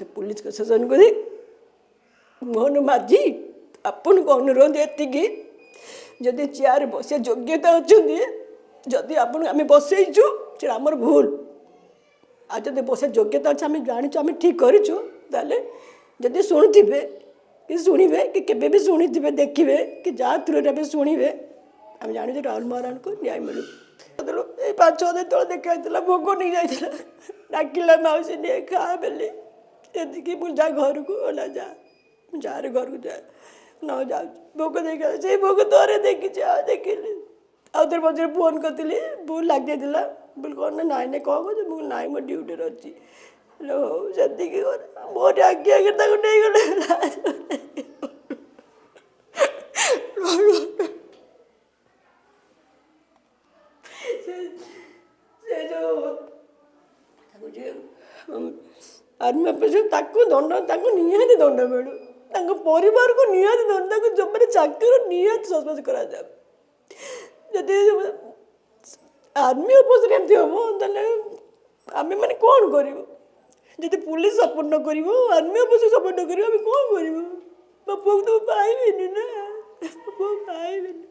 से पुलिस प्रशासन को मोहन माझी आपन को अनुरोध एति जदि चेयर बसे योग्यता अच्छा जदि आपन आम बसईचु से आमर भूल आ जब बसे योग्यता अच्छे आम जाचु आम ठीक करूँ जदि शुणुवे कि शुणे कि केवे भी शुणी देखिए कि जहाँ थ्रू भी शुणे आम जाने राहुल महाराण को न्याय मिलू ये 5-6 दिन तले देखा भोग नहीं जाता डाकिला मौसी नहीं खा बेली ये मुझे जा घर को ओला जा जार घर को जा न जा भोग देखा से भोग तोरे देखी देखिली आउ थे मझे फोन करी भूल लग जाता बोल कौन ना नाई कौन कह मुझे नाई मो ड्यूटी अच्छी हो से मोटे आगे आगे नहीं गले आर्मी ऑफिसर दंड निहाती दंड मिलू परिवार को निहाती दंड जो मैंने चाकरी निहाती सस्पेंड करा जदि आर्मी ऑफिसर एमती हम आम मैंने कौन करूँ जब पुलिस सपोर्ट न कर आर्मी ऑफिसर सपोर्ट न कर कौन करूँ मो पुओ तो पाइबेनि ना मो पुओ पाइबेनि।